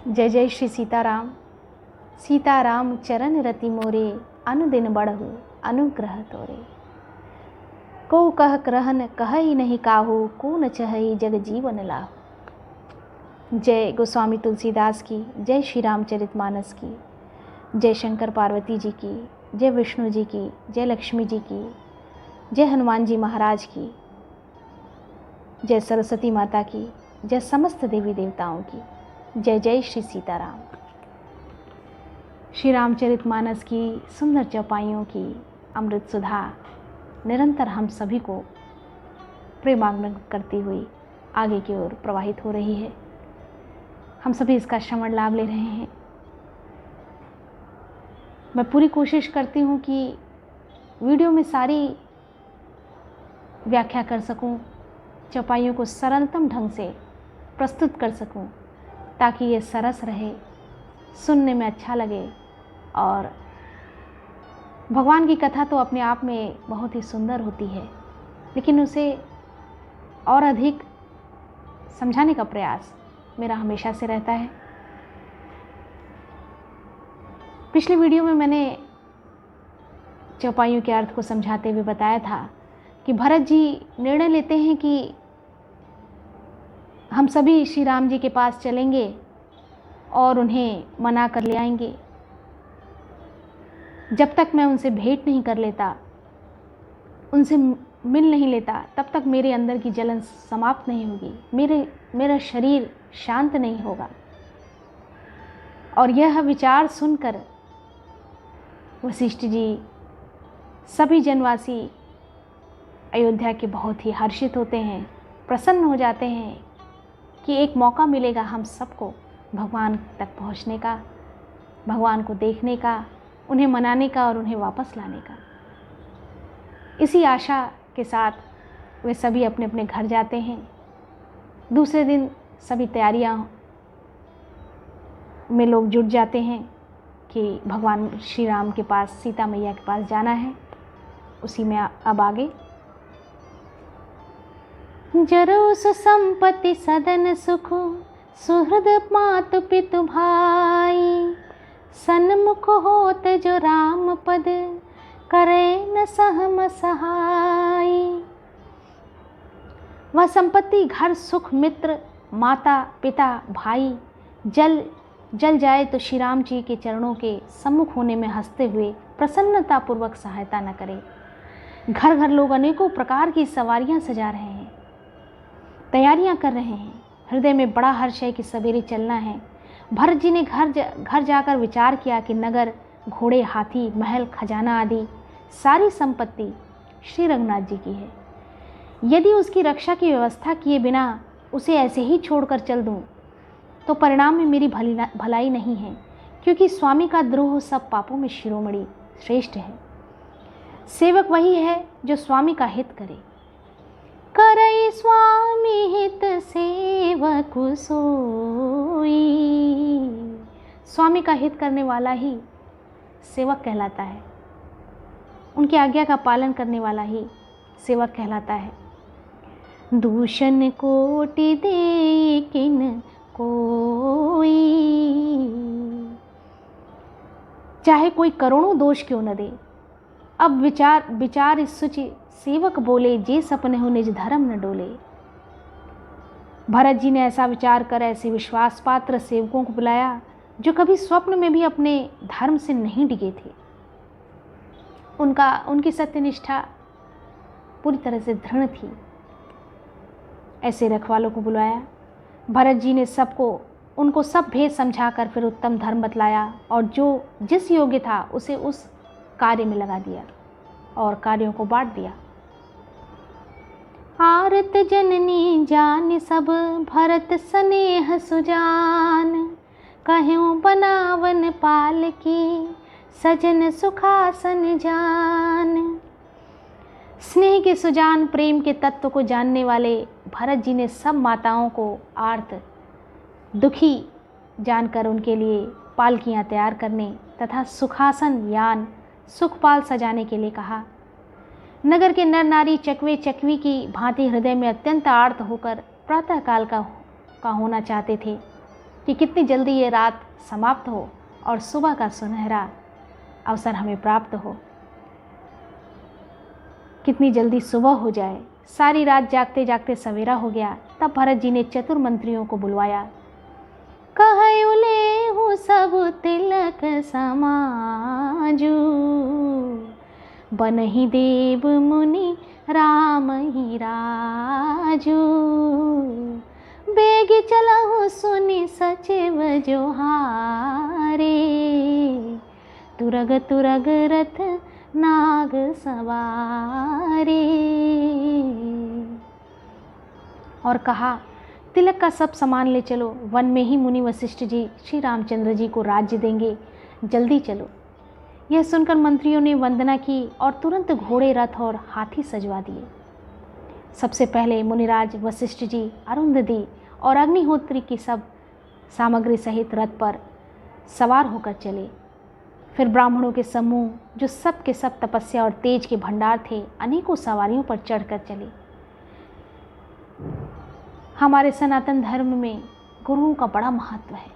जय जय श्री सीताराम। सीताराम चरण रति मोरे, अनुदिन बढ़हु अनुग्रह तोरे। को कह करहन कहई नहीं काहू, को न चहई जग जीवन लाहू। जय गोस्वामी तुलसीदास की, जय श्री रामचरितमानस की, जय शंकर पार्वती जी की, जय विष्णु जी की, जय लक्ष्मी जी की, जय हनुमान जी महाराज की, जय सरस्वती माता की, जय समस्त देवी देवताओं की। जय जय श्री सीताराम। श्री रामचरितमानस की सुंदर चौपाइयों की अमृत सुधा निरंतर हम सभी को प्रेमाग्न करती हुई आगे की ओर प्रवाहित हो रही है। हम सभी इसका श्रवण लाभ ले रहे हैं। मैं पूरी कोशिश करती हूँ कि वीडियो में सारी व्याख्या कर सकूँ, चौपाइयों को सरलतम ढंग से प्रस्तुत कर सकूँ, ताकि ये सरस रहे, सुनने में अच्छा लगे। और भगवान की कथा तो अपने आप में बहुत ही सुंदर होती है, लेकिन उसे और अधिक समझाने का प्रयास मेरा हमेशा से रहता है। पिछले वीडियो में मैंने चौपाइयों के अर्थ को समझाते हुए बताया था कि भरत जी निर्णय लेते हैं कि हम सभी श्री राम जी के पास चलेंगे और उन्हें मना कर ले आएंगे। जब तक मैं उनसे भेंट नहीं कर लेता, उनसे मिल नहीं लेता, तब तक मेरे अंदर की जलन समाप्त नहीं होगी, मेरा शरीर शांत नहीं होगा। और यह विचार सुनकर वशिष्ठ जी, सभी जनवासी अयोध्या के बहुत ही हर्षित होते हैं, प्रसन्न हो जाते हैं कि एक मौका मिलेगा हम सबको भगवान तक पहुंचने का, भगवान को देखने का, उन्हें मनाने का और उन्हें वापस लाने का। इसी आशा के साथ वे सभी अपने अपने घर जाते हैं। दूसरे दिन सभी तैयारियां में लोग जुट जाते हैं कि भगवान श्री राम के पास, सीता मैया के पास जाना है। उसी में अब आगे जरो सुसंपत्ति सदन सुख, सुहृद मातु पितु भाई, सन्मुख होत जो राम पद, करे न सहम सहाय। वह संपत्ति, घर, सुख, मित्र, माता, पिता, भाई जल जाए तो श्री राम जी के चरणों के सम्मुख होने में हंसते हुए प्रसन्नतापूर्वक सहायता न करे। घर घर लोग अनेकों प्रकार की सवारियां सजा रहे हैं, तैयारियां कर रहे हैं। हृदय में बड़ा हर्ष है कि सवेरे चलना है। भरत जी ने घर जाकर विचार किया कि नगर, घोड़े, हाथी, महल, खजाना आदि सारी संपत्ति श्री रघुनाथ जी की है। यदि उसकी रक्षा की व्यवस्था किए बिना उसे ऐसे ही छोड़कर चल दूं, तो परिणाम में मेरी भलाई नहीं है, क्योंकि स्वामी का द्रोह सब पापों में शिरोमणि श्रेष्ठ है। सेवक वही है जो स्वामी का हित करे। करई स्वामी हित सेवक सोई। स्वामी का हित करने वाला ही सेवक कहलाता है, उनकी आज्ञा का पालन करने वाला ही सेवक कहलाता है। दूषण कोटि दे किन कोई, चाहे कोई करोड़ों दोष क्यों न दे। अब विचार इस सूची, सेवक बोले जे सपने हो निज धर्म न डोले। भरत जी ने ऐसा विचार कर ऐसे विश्वास पात्र सेवकों को बुलाया जो कभी स्वप्न में भी अपने धर्म से नहीं डिगे थे। उनकी सत्यनिष्ठा पूरी तरह से दृढ़ थी। ऐसे रखवालों को बुलाया। भरत जी ने उनको सब भेद समझाकर फिर उत्तम धर्म बतलाया, और जो जिस योग्य था उसे उस कार्य में लगा दिया और कार्यों को बांट दिया। आरत जननी जान सब, भरत स्नेह सुजान, कह्यों बनावन पाल की, सजन सुखासन जान। स्नेह के सुजान, प्रेम के तत्व को जानने वाले भरत जी ने सब माताओं को आर्त दुखी जानकर उनके लिए पालकियां तैयार करने तथा सुखासन यान सुखपाल सजाने के लिए कहा। नगर के नर नारी चकवे चकवी की भांति हृदय में अत्यंत आर्त होकर प्रातःकाल का होना चाहते थे। कि कितनी जल्दी ये रात समाप्त हो और सुबह का सुनहरा अवसर हमें प्राप्त हो। कितनी जल्दी सुबह हो जाए। सारी रात जागते जागते सवेरा हो गया। तब भरत जी ने चतुर मंत्रियों को बुलवाया। कहु लेहु सब तिलक समाजू, बनहि देव मुनि राम ही राजू। बेगी चलहु सुनि सचिव जोहारे, तुरग तुरग रथ नाग सवारे। और कहा, तिलक का सब सामान ले चलो, वन में ही मुनि वशिष्ठ जी श्री रामचंद्र जी को राज्य देंगे, जल्दी चलो। यह सुनकर मंत्रियों ने वंदना की और तुरंत घोड़े, रथ और हाथी सजवा दिए। सबसे पहले मुनिराज वशिष्ठ जी, अरुंधति और अग्निहोत्री की सब सामग्री सहित रथ पर सवार होकर चले। फिर ब्राह्मणों के समूह, जो सब के सब तपस्या और तेज के भंडार थे, अनेकों सवारियों पर चढ़कर चले। हमारे सनातन धर्म में गुरुओं का बड़ा महत्व है।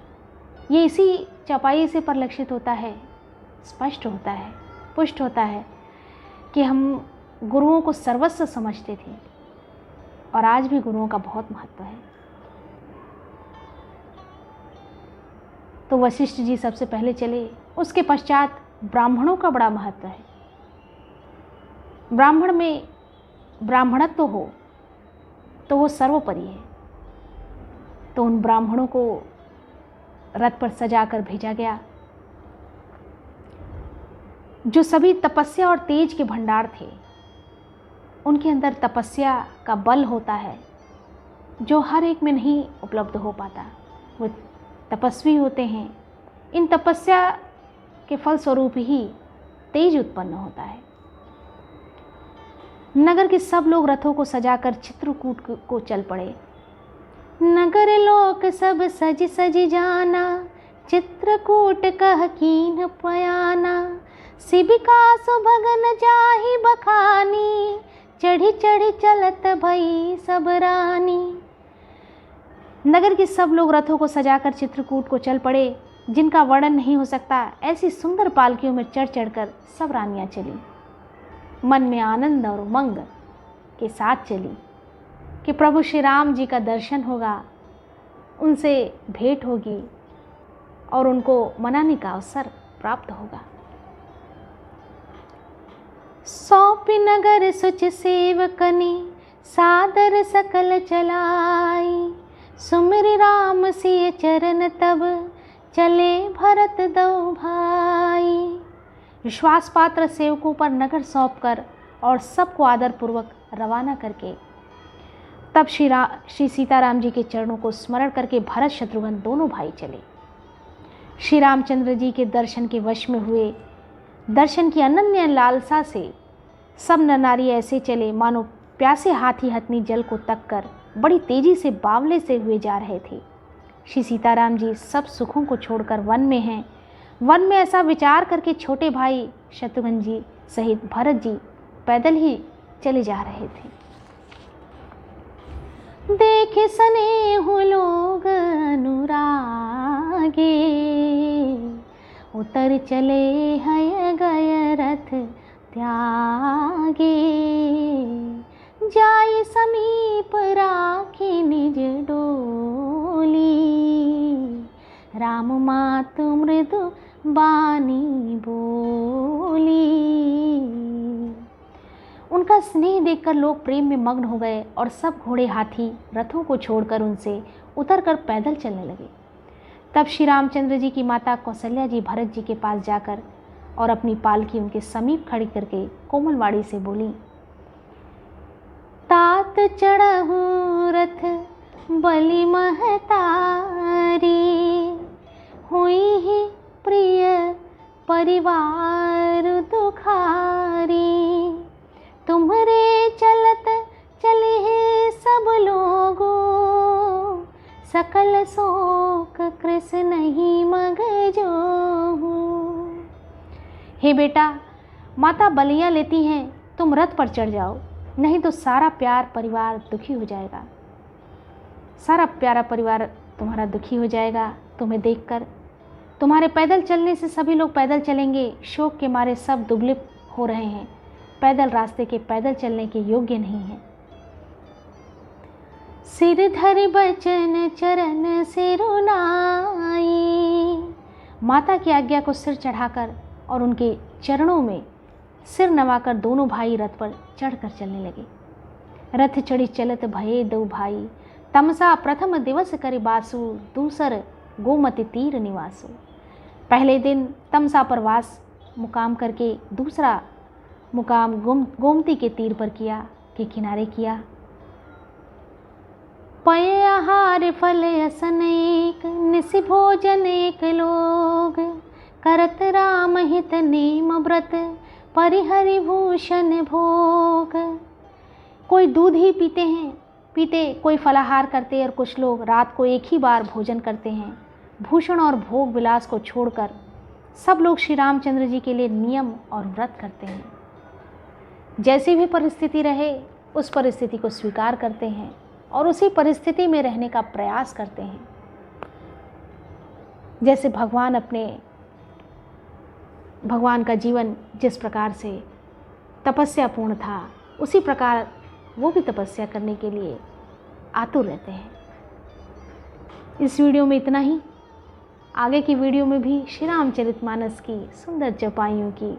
ये इसी चौपाई से परिलक्षित होता है, स्पष्ट होता है, पुष्ट होता है कि हम गुरुओं को सर्वस्व समझते थे और आज भी गुरुओं का बहुत महत्व है। तो वशिष्ठ जी सबसे पहले चले, उसके पश्चात ब्राह्मणों का बड़ा महत्व है। ब्राह्मण में ब्राह्मणत्व हो तो वो सर्वोपरि है। तो उन ब्राह्मणों को रथ पर सजाकर भेजा गया, जो सभी तपस्या और तेज के भंडार थे। उनके अंदर तपस्या का बल होता है जो हर एक में नहीं उपलब्ध हो पाता। वो तपस्वी होते हैं। इन तपस्या के फलस्वरूप ही तेज उत्पन्न होता है। नगर के सब लोग रथों को सजाकर चित्रकूट को चल पड़े। नगर लोक सब सज सज जाना, चित्रकूट कह कीन पयाना। शिबिका सुभगन जाहि बखानी, चढ़ी चढ़ी चलत भई सब रानी। नगर के सब लोग रथों को सजाकर चित्रकूट को चल पड़े, जिनका वर्णन नहीं हो सकता। ऐसी सुंदर पालकियों में चढ़ चढ़कर सब रानियां चली, मन में आनंद और उमंग के साथ चली कि प्रभु श्री राम जी का दर्शन होगा, उनसे भेंट होगी और उनको मनाने का अवसर प्राप्त होगा। सौंपी नगर सुच सेवकनी, सादर सकल चलाई। सुमिरि राम सिय चरण तब, चले भरत दो भाई। विश्वास पात्र सेवकों पर नगर सौंपकर और सबको आदरपूर्वक रवाना करके तब श्री सीताराम जी के चरणों को स्मरण करके भरत शत्रुघ्न दोनों भाई चले। श्री रामचंद्र जी के दर्शन के वश में हुए। दर्शन की अनन्य लालसा से सब नर नारी ऐसे चले मानो प्यासे हाथी हथनी जल को तक कर बड़ी तेजी से बावले से हुए जा रहे थे। श्री सीताराम जी सब सुखों को छोड़कर वन में हैं। वन में ऐसा विचार करके छोटे भाई शत्रुघ्न जी सहित भरत जी पैदल ही चले जा रहे थे। देखे स्नेह लोग अनुरागे, उतर चले हैं गय रथ त्यागे। जाय समीप राखी निज डोली, राम मातु मृदु बानी बोली। उनका स्नेह देखकर लोग प्रेम में मग्न हो गए और सब घोड़े हाथी रथों को छोड़कर उनसे उतरकर पैदल चलने लगे। तब श्री रामचंद्र जी की माता कौशल्या जी भरत जी के पास जाकर और अपनी पालकी उनके समीप खड़ी करके कोमलवाड़ी से बोली, तात चढ़हु रथ बलि महतारी। हुई ही प्रिय परिवार दुखारी। तुम्हारे चलत चले हैं सब लोगो, सकल शोक कृष्ण ही मग जोहू। हे बेटा, माता बलियाँ लेती हैं, तुम रथ पर चढ़ जाओ, नहीं तो सारा प्यार परिवार दुखी हो जाएगा। सारा प्यारा परिवार तुम्हारा दुखी हो जाएगा तुम्हें देखकर। तुम्हारे पैदल चलने से सभी लोग पैदल चलेंगे, शोक के मारे सब दुबले हो रहे हैं, पैदल रास्ते के पैदल चलने के योग्य नहीं हैं। सिर धरि बचन चरण सिरुनाई। माता की आज्ञा को सिर चढ़ाकर और उनके चरणों में सिर नवाकर दोनों भाई रथ पर चढ़कर चलने लगे। रथ चढ़ी चलत भये दो भाई, तमसा प्रथम दिवस करि बासु, दूसर गोमति तीर निवासु। पहले दिन तमसा पर वास मुकाम करके दूसरा मुकाम गोमती के तीर पर के किनारे किया। पय आहार फल असनेक, निसि भोजन एक लोग, करत राम हित नेम व्रत, परिहरि भूषण भोग। कोई दूध ही पीते कोई फलाहार करते और कुछ लोग रात को एक ही बार भोजन करते हैं। भूषण और भोग विलास को छोड़कर सब लोग श्री रामचंद्र जी के लिए नियम और व्रत करते हैं। जैसी भी परिस्थिति रहे उस परिस्थिति को स्वीकार करते हैं और उसी परिस्थिति में रहने का प्रयास करते हैं। जैसे भगवान का जीवन जिस प्रकार से तपस्यापूर्ण था, उसी प्रकार वो भी तपस्या करने के लिए आतुर रहते हैं। इस वीडियो में इतना ही। आगे की वीडियो में भी श्री रामचरितमानस की सुंदर चौपाइयों की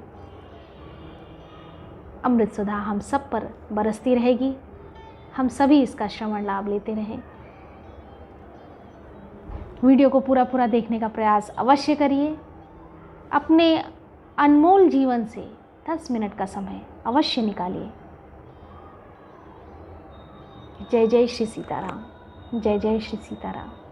अमृत सुधा हम सब पर बरसती रहेगी। हम सभी इसका श्रवण लाभ लेते रहें। वीडियो को पूरा देखने का प्रयास अवश्य करिए। अपने अनमोल जीवन से 10 मिनट का समय अवश्य निकालिए। जय जय श्री सीताराम। जय जय श्री सीताराम।